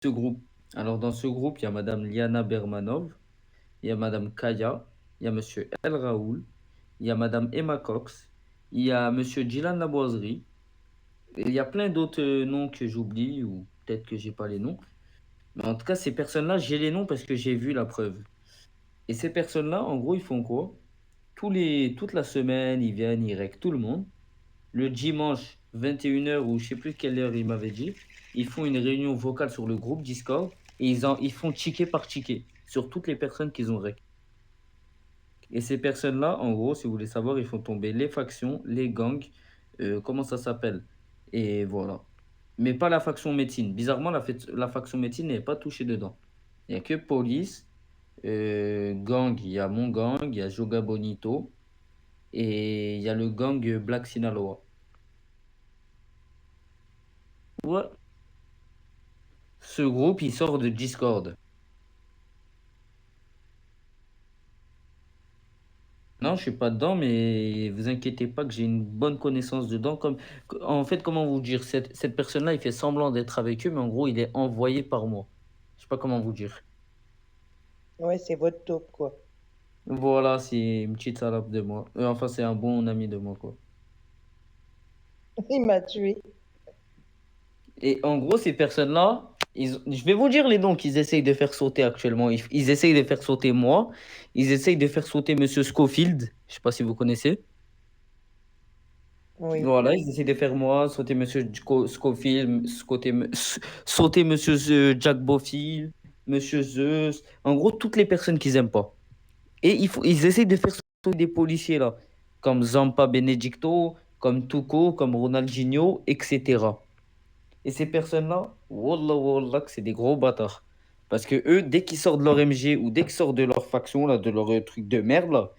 ce groupe. Alors, dans ce groupe, il y a Madame Liana Bermanov, il y a Madame Kaya, il y a Monsieur El Raoul, il y a Madame Emma Cox, il y a Monsieur Dylan Laboiserie, et il y a plein d'autres noms que j'oublie, ou peut-être que j'ai pas les noms. Mais en tout cas, ces personnes-là, j'ai les noms parce que j'ai vu la preuve. Et ces personnes-là, en gros, ils font quoi? Toute la semaine, ils viennent, ils règlent tout le monde. Le dimanche, 21 h ou je sais plus quelle heure il m'avait dit, ils font une réunion vocale sur le groupe Discord et ils font ticket par ticket sur toutes les personnes qu'ils ont rec. Et ces personnes-là, en gros, si vous voulez savoir, ils font tomber les factions, les gangs, comment ça s'appelle? Et voilà. Mais pas la faction médecine. Bizarrement, la faction médecine n'est pas touchée dedans. Il n'y a que police, gang, il y a mon gang, il y a Joga Bonito et il y a le gang Black Sinaloa. Ouais. Ce groupe, il sort de Discord. Non, je suis pas dedans, mais vous inquiétez pas que j'ai une bonne connaissance dedans. En fait, comment vous dire, cette personne-là, il fait semblant d'être avec eux, mais en gros, il est envoyé par moi. Je sais pas comment vous dire. Ouais, c'est votre taupe, quoi. Voilà, c'est une petite salope de moi. Enfin, c'est un bon ami de moi, quoi. Il m'a tué. Et en gros, ces personnes-là, je vais vous dire les noms qu'ils essayent de faire sauter actuellement. Ils essayent de faire sauter moi. Ils essayent de faire sauter Monsieur Schofield. Je sais pas si vous connaissez. Oui. Voilà, ils essaient de faire moi, sauter Monsieur Scofield, sauter Monsieur Jack Bofield, Monsieur Zeus, en gros, toutes les personnes qu'ils aiment pas. Et ils essaient de faire sauter des policiers là, comme Zampa Benedicto, comme Tuco, comme Ronaldinho, etc. Et ces personnes-là, wallah, wallah, que c'est des gros bâtards. Parce que eux, dès qu'ils sortent de leur MG ou dès qu'ils sortent de leur faction, là, de leur truc de merde, là,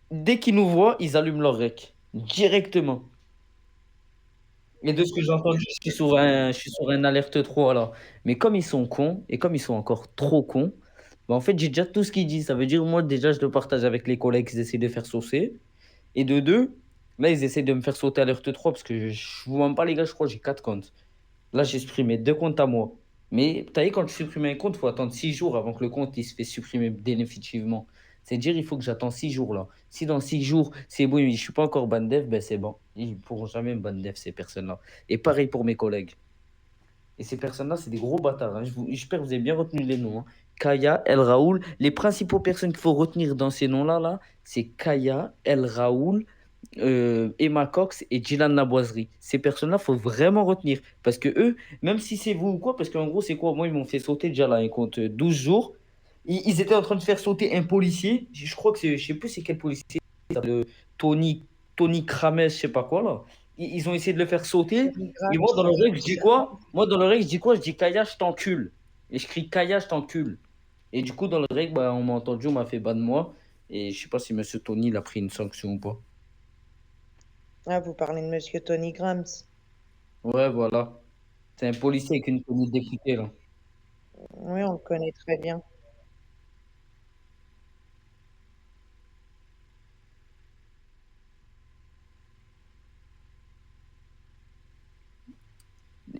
dès qu'ils nous voient, ils allument leur rec. Directement. Et de ce que j'ai entendu, je suis sur un alerte 3 là. Mais comme ils sont cons, et comme ils sont encore trop cons, bah en fait, j'ai déjà tout ce qu'ils disent. Ça veut dire, moi, déjà, je le partage avec les collègues qu'ils essaient de faire saucer. Et de deux, là, ils essaient de me faire sauter alerte 3 parce que je vous mens pas, les gars, je crois que j'ai 4 comptes. Là, j'ai supprimé 2 comptes à moi. Mais tu vu, quand tu supprimes un compte, il faut attendre 6 jours avant que le compte il se fait supprimer définitivement. C'est-à-dire, il faut que j'attends 6 jours là. Si dans 6 jours, c'est bon, je ne suis pas encore ban dev, ben c'est bon. Ils ne pourront jamais me ban dev, ces personnes-là. Et pareil pour mes collègues. Et ces personnes-là, c'est des gros bâtards, hein. J'espère que vous avez bien retenu les noms, hein. Kaya, El Raoul. Les principaux personnes qu'il faut retenir dans ces noms-là, là, c'est Kaya, El Raoul, Emma Cox et Dylan Laboiserie. Ces personnes-là, faut vraiment retenir. Parce que eux, même si c'est vous ou quoi, parce qu'en gros, c'est quoi? Moi, ils m'ont fait sauter déjà là, ils comptent 12 jours. Ils étaient en train de faire sauter un policier. Je crois que c'est, je sais plus c'est quel policier. Le Tony, Tony Krames, je sais pas quoi là. Ils ont essayé de le faire sauter. Tony Et Graham, moi, dans l'oreille, je dis Tony quoi? Moi, dans l'oreille, je dis quoi? Je dis Kaya, je t'encule. Et je crie Kaya, je t'encule. Et du coup, dans l'oreille, bah, on m'a entendu, on m'a fait ban de moi. Et je sais pas si Monsieur Tony il a pris une sanction ou pas. Ah, vous parlez de Monsieur Tony Grams. Ouais, voilà. C'est un policier avec une tenue de député, là. Oui, on le connaît très bien.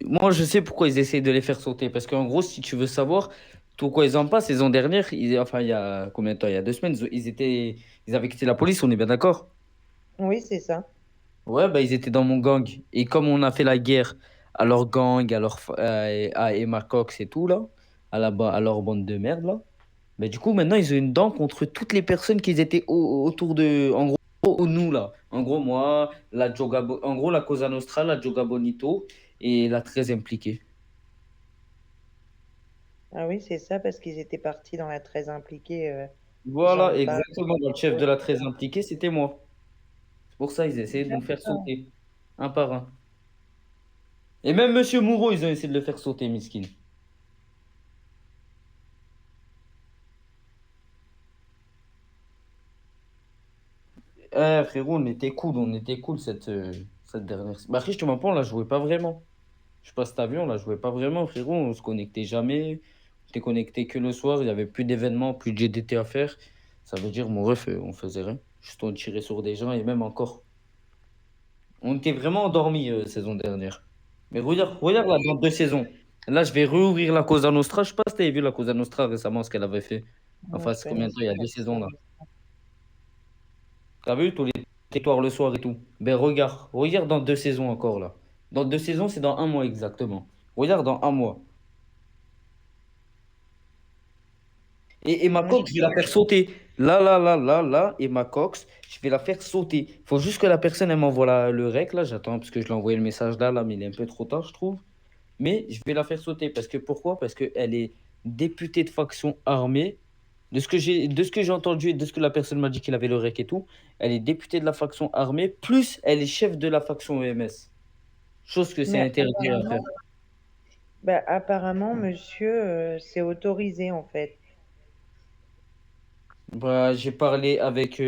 Moi, je sais pourquoi ils essayent de les faire sauter. Parce qu'en gros, si tu veux savoir, tout quoi ils en passent, saison dernière, enfin, il y a combien de temps? Il y a 2 semaines, ils avaient quitté la police, on est bien d'accord? Oui, c'est ça. Ouais, bah, ils étaient dans mon gang. Et comme on a fait la guerre à leur gang, à Emma Cox et tout, là, à leur bande de merde, là, bah, du coup, maintenant, ils ont une dent contre toutes les personnes qui étaient autour de. En gros, nous, là. En gros, moi, en gros, la Cosa Nostra, la Joga Bonito et la très impliquée. Ah oui, c'est ça, parce qu'ils étaient partis dans la très impliquée Voilà, Zampa. exactement. Le chef de la très impliquée, c'était moi. C'est pour ça ils essayaient de nous faire D'accord. sauter, un par un. Et même Monsieur Moreau, ils ont essayé de le faire sauter, miskin. Eh, frérot, on était cool cette dernière. Bah, après, je te mens pas, on la jouait pas vraiment. Je sais pas si t'as vu, on la jouait pas vraiment, frérot. On se connectait jamais. On était connecté que le soir. Il y avait plus d'événements, plus de GDT à faire. Ça veut dire, mon ref, on faisait rien. Juste on tirait sur des gens et même encore. On était vraiment endormis saison dernière. Mais regarde, regarde là, dans 2 saisons. Là, je vais rouvrir la Cosa Nostra. Je sais pas si tu avais vu la Cosa Nostra récemment, ce qu'elle avait fait. Moi, Enfin, je c'est combien de temps? connaissais Il y a pas deux ce saisons, là. fameux. T'as vu tous les territoires le soir et tout? Ben regarde dans 2 saisons encore là. Dans 2 saisons, c'est dans un mois exactement. Regarde dans un mois. Et ma Moi, je coque, je vais la faire sauter. Là, et ma cox, je vais la faire sauter. Faut juste que la personne, elle m'envoie le rec là. J'attends parce que je lui ai envoyé le message là, mais il est un peu trop tard, je trouve. Mais je vais la faire sauter parce que pourquoi? Parce qu'elle est députée de faction armée. De ce que j'ai entendu et de ce que la personne m'a dit qu'il avait le rec et tout, elle est députée de la faction armée, plus elle est chef de la faction EMS. Chose que c'est mais interdit à faire. apparemment, monsieur, c'est autorisé, en fait. Bah, j'ai parlé avec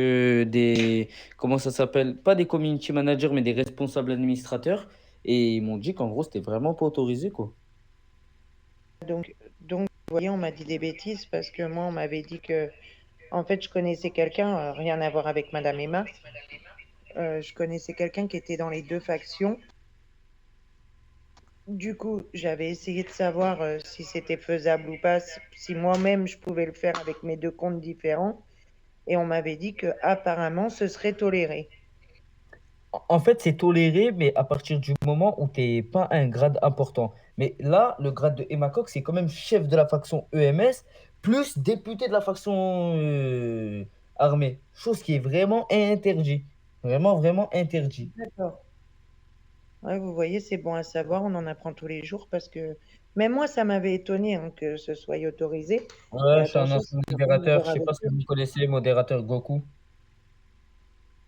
comment ça s'appelle? Pas des community managers, mais des responsables administrateurs. Et ils m'ont dit qu'en gros, c'était vraiment pas autorisé, quoi. Donc, vous voyez, on m'a dit des bêtises parce que moi, on m'avait dit que, en fait, je connaissais quelqu'un, rien à voir avec Madame Emma. Je connaissais quelqu'un qui était dans les 2 factions. Du coup, j'avais essayé de savoir, si c'était faisable ou pas, si moi-même je pouvais le faire avec mes 2 comptes différents et on m'avait dit que apparemment ce serait toléré. En fait, c'est toléré, mais à partir du moment où t'es pas un grade important. Mais là, le grade de Emma Cox, c'est quand même chef de la faction EMS, plus député de la faction armée. Chose qui est vraiment interdit. Vraiment, vraiment interdit. D'accord. Ouais, vous voyez, c'est bon à savoir, on en apprend tous les jours parce que même moi, ça m'avait étonné, hein, que ce soit autorisé. Et Ouais, je suis un attention, ancien c'était rien à modérateur. voir Je sais avec pas si eux. vous connaissez, modérateur Goku.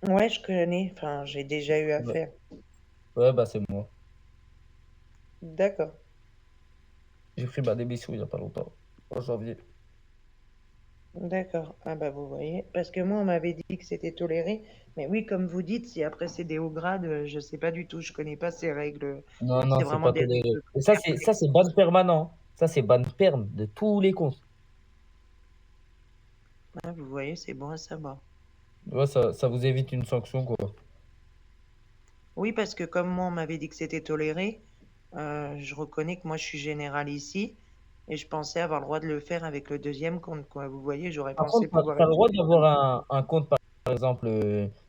Ouais, je connais, enfin, j'ai déjà eu Ouais, affaire. ouais, bah c'est moi. D'accord, J'ai pris ma démission il y a pas longtemps, en janvier. d'accord. Ah bah vous voyez, parce que moi, on m'avait dit que c'était toléré. Mais oui, comme vous dites, si après c'est des hauts grades, je sais pas du tout, je connais pas ces règles. Non, non, C'est c'est vraiment pas des toléré. règles Et très ça, c'est ban flexibles. permanent. Ça, c'est ban perm de tous les comptes. Ah, vous voyez, c'est bon à savoir. Ouais, ça vous évite une sanction, quoi. Oui, parce que comme moi, on m'avait dit que c'était toléré, je reconnais que moi, je suis général ici, et je pensais avoir le droit de le faire avec le deuxième compte, quoi. Vous voyez, j'aurais Par pensé contre, tu pouvoir as le droit utiliser. d'avoir un compte, par exemple,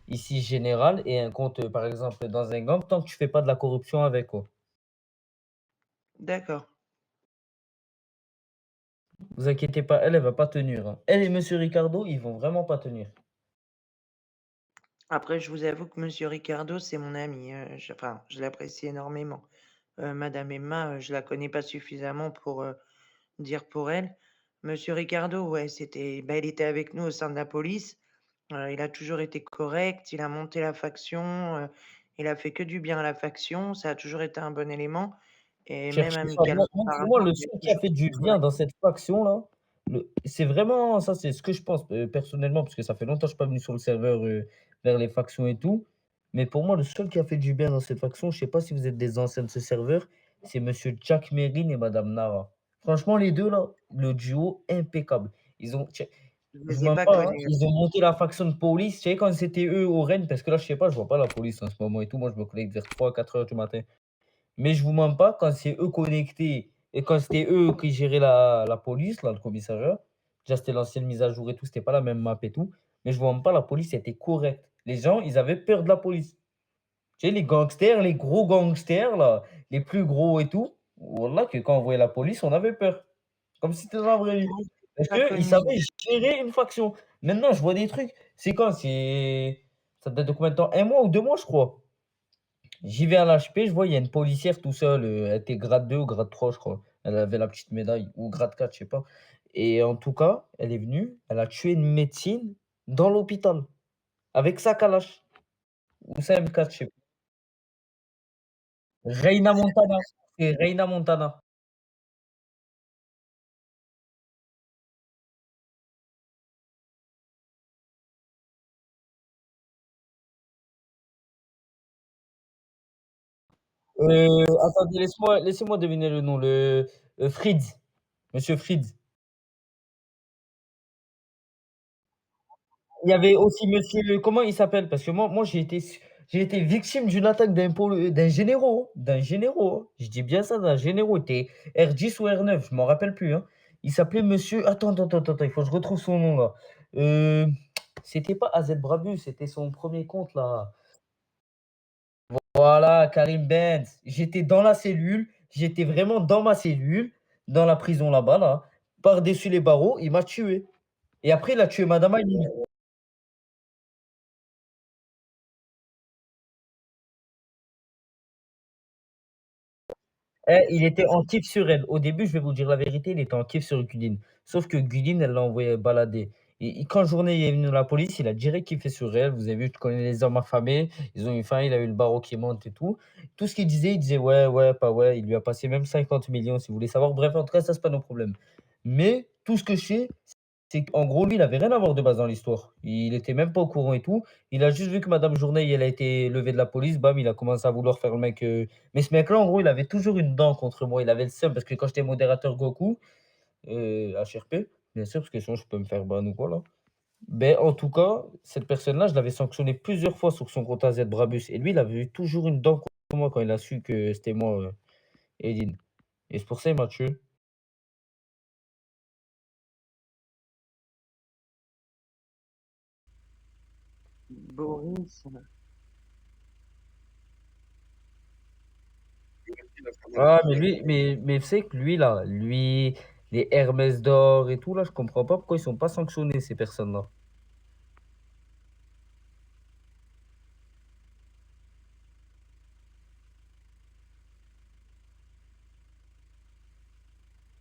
ici général, et un compte, par exemple, dans un gang, tant que tu fais pas de la corruption avec, quoi. D'accord. Vous inquiétez pas, elle va pas tenir, hein. Elle et Monsieur Ricardo, ils vont vraiment pas tenir. Après, je vous avoue que Monsieur Ricardo, c'est mon ami. Enfin, je l'apprécie énormément. Madame Emma, je la connais pas suffisamment pour dire pour elle. Monsieur Ricardo, ouais, bah, il était avec nous au sein de la police. Il a toujours été correct, il a monté la faction, il a fait que du bien à la faction, ça a toujours été un bon élément et même Cherchez pas. amicalement Moi, pour moi, parlant, le il a seul qui a toujours fait du été bien correct. dans cette faction-là, c'est vraiment ça, c'est ce que je pense personnellement, parce que ça fait longtemps que je suis pas venu sur le serveur vers les factions et tout. Mais pour moi, le seul qui a fait du bien dans cette faction, je sais pas si vous êtes des anciens de ce serveur, c'est Monsieur Jack Merrin et Madame Nara. Franchement, les deux là, le duo impeccable. Ils ont, Je je les vous ai mens pas pas, hein, connus. ils ont monté la faction de police. Tu sais, quand c'était eux au Rennes, parce que là, je sais pas, je vois pas la police en ce moment et tout. Moi, je me connecte vers 3 4 heures du matin. Mais je vous mens pas, quand c'est eux connectés et quand c'était eux qui géraient la police, là, le commissariat, déjà c'était l'ancienne mise à jour et tout, c'était pas la même map et tout, mais je vous mens pas, la police était correcte. Les gens, ils avaient peur de la police. Tu sais, les gangsters, les gros gangsters, là, les plus gros et tout, voilà que quand on voyait la police, on avait peur. Comme si c'était dans la vraie vie. Moi, je les ai Parce pas qu'ils connus. savaient gérer une faction. Maintenant, je vois des trucs. C'est quand? Ça date de combien de temps? Un mois ou 2 mois, je crois. J'y vais à l'HP, je vois, il y a une policière tout seul, elle était grade 2 ou grade 3 je crois. Elle avait la petite médaille ou grade 4 je sais pas et en tout cas, elle est venue, elle a tué une médecine dans l'hôpital avec sa kalash ou sa M4, je sais pas. Reina Montana, c'est Reina Montana. Attendez, laissez-moi deviner le nom, Fritz, monsieur Fritz. Il y avait aussi monsieur comment il s'appelle? Parce que moi j'ai été J'ai été victime d'une attaque d'un généraux, hein, d'un généraux, hein. Je dis bien ça, d'un généraux. Il était R10 ou R9, je m'en rappelle plus, hein. Il s'appelait monsieur attends, il faut que je retrouve son nom là. Heu, C'était pas AZ Brabus, c'était son premier compte là. Voilà, Karim Benz. J'étais dans la cellule, j'étais vraiment dans ma cellule, dans la prison là-bas là, par-dessus les barreaux, il m'a tué et après il a tué madame Ali. Il était en kiff sur elle. Au début, je vais vous dire la vérité, il était en kiff sur Gudine. Sauf que Gudine, elle l'a envoyé balader. Et quand Journée est venu la police, il a direct kiffé sur elle. Vous avez vu, je connais les hommes affamés. Ils ont eu faim, il a eu le barreau qui monte et tout. Tout ce qu'il disait, il disait ouais, ouais, pas ouais. Il lui a passé même 50 millions, si vous voulez savoir. Bref, en tout cas, ça, c'est pas nos problèmes. Mais tout ce que je sais, c'est qu'en gros, lui, il avait rien à voir de base dans l'histoire. Il était même pas au courant et tout. Il a juste vu que Madame Journée, elle a été levée de la police. Bam, il a commencé à vouloir faire le mec. Mais ce mec-là, en gros, il avait toujours une dent contre moi. Il avait le seum parce que quand j'étais modérateur Goku, HRP, bien sûr, parce que sinon je peux me faire ban ou quoi là. Ben, en tout cas, cette personne-là, je l'avais sanctionné plusieurs fois sur son compte AZ Brabus. Et lui, il avait eu toujours une dent contre moi quand il a su que c'était moi, Edine. Et c'est pour ça qu'il m'a tué. Boris, Ah, mais lui, mais tu sais que lui, là, lui, les Hermès d'or et tout, là, je comprends pas pourquoi ils sont pas sanctionnés, ces personnes-là.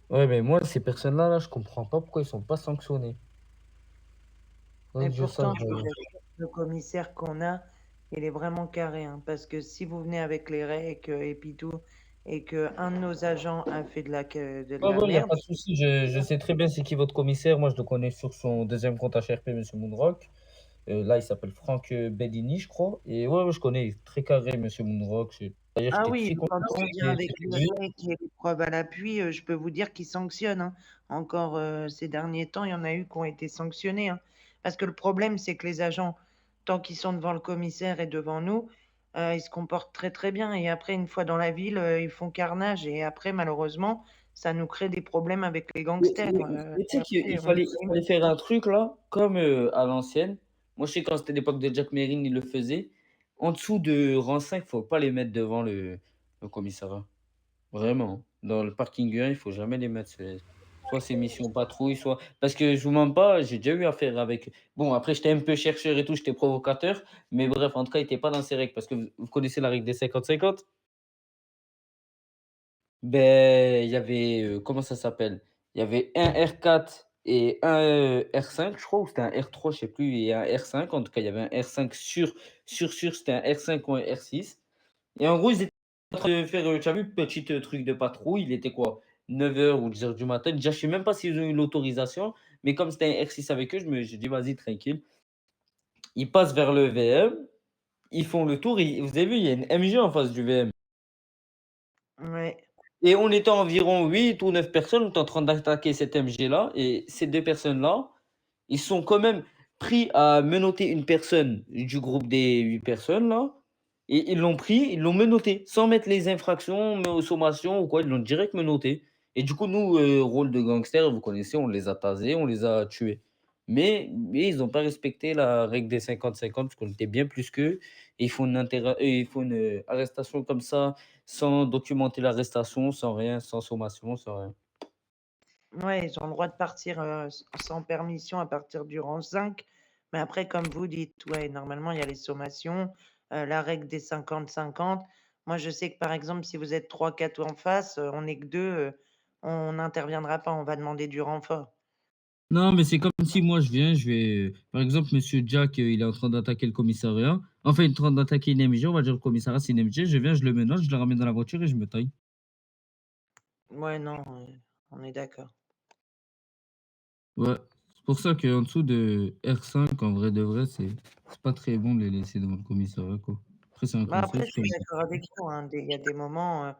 Ouais, mais moi, ces personnes-là, là, je comprends pas pourquoi ils sont pas sanctionnés. Faudrait et que je sache. pourtant, je vous assure, le commissaire qu'on a, il est vraiment carré, hein, parce que si vous venez avec les règles et puis tout, et que un de nos agents a fait de Ouais, la ouais, il y a merde, pas de souci. Je sais très bien c'est qui votre commissaire. Moi, je le connais sur son deuxième compte HRP, Monsieur Moonrock. Là, il s'appelle Franck Bedini, je crois. Et ouais, ouais, je connais. Il est très carré, Monsieur Moonrock. D'ailleurs, ah j'étais oui, très content quand on vient que avec c'était les lui. règles et les preuves à l'appui, je peux vous dire qu'ils sanctionnent, hein. Encore ces derniers temps, il y en a eu qui ont été sanctionnés, hein. Parce que le problème, c'est que les agents, tant qu'ils sont devant le commissaire et devant nous, ils se comportent très très bien. Et après, une fois dans la ville, ils font carnage. Et après, malheureusement, ça nous crée des problèmes avec les Mais, gangsters. mais- mais tu Et sais après, on est il fallait faire un truc là, comme à l'ancienne. Moi, je sais quand c'était l'époque de Jack Merrin, il le faisait. En dessous de rang 5, faut pas les mettre devant le commissariat. Vraiment, hein. Dans le parking 1, il faut jamais les mettre. Soit c'est mission patrouille, soit. Parce que je vous mens pas, j'ai déjà eu affaire avec. Bon, après, j'étais un peu chercheur et tout, j'étais provocateur. Mais bref, en tout cas, il était pas dans ces règles. Parce que vous connaissez la règle des 50-50. Ben, il y avait, comment ça s'appelle? Il y avait un R4 et un, R5, je crois, ou c'était un R3, je sais plus, et un R5. En tout cas, il y avait un R5 sûr, c'était un R5 ou un R6. Et en gros, ils étaient en train de faire, tu as vu, petit, truc de patrouille, il était quoi? 9 heures ou 10 heures du matin. Déjà, je sais même pas s'ils ont eu l'autorisation, mais comme c'était un R6 avec eux, j'ai dit: «Vas-y, tranquille». Ils passent vers le VM, ils font le tour et vous avez vu, il y a une MG en face du VM. ouais. Et on était environ 8 ou 9 personnes, on était en train d'attaquer cette MG-là et ces 2 personnes-là, ils sont quand même pris à menotter une personne du groupe des 8 personnes là et ils l'ont pris, ils l'ont menotté sans mettre les infractions, mais aux sommations ou quoi, ils l'ont direct menotté et du coup nous, rôle de gangster, vous connaissez, on les a tasés, on les a tués. Mais ils ont pas respecté la règle des 50-50 parce qu'on était bien plus qu'eux et il faut une, arrestation comme ça sans documenter l'arrestation, sans rien, sans sommation, sans rien. Ouais, ils ont le droit de partir, sans permission à partir du rang 5. Mais après, comme vous dites, ouais, normalement, il y a les sommations, la règle des 50-50. Moi, je sais que, par exemple, si vous êtes 3-4 en face, on n'est que 2, on n'interviendra pas, on va demander du renfort. Non, mais c'est comme si moi je viens, je vais par exemple, monsieur Jack, il est en train d'attaquer le commissariat. Enfin, il est en train d'attaquer une MJ, on va dire le commissariat, c'est une MJ. Je viens, je le menace, je le ramène dans la voiture et je me taille. Ouais, non, on est d'accord. Ouais, c'est pour ça qu'en dessous de R5, en vrai de vrai, c'est pas très bon de les laisser devant le commissariat, quoi. Après, c'est un Bah, conseil, après, c'est je suis comme ça. d'accord avec vous, hein, il y a des moments,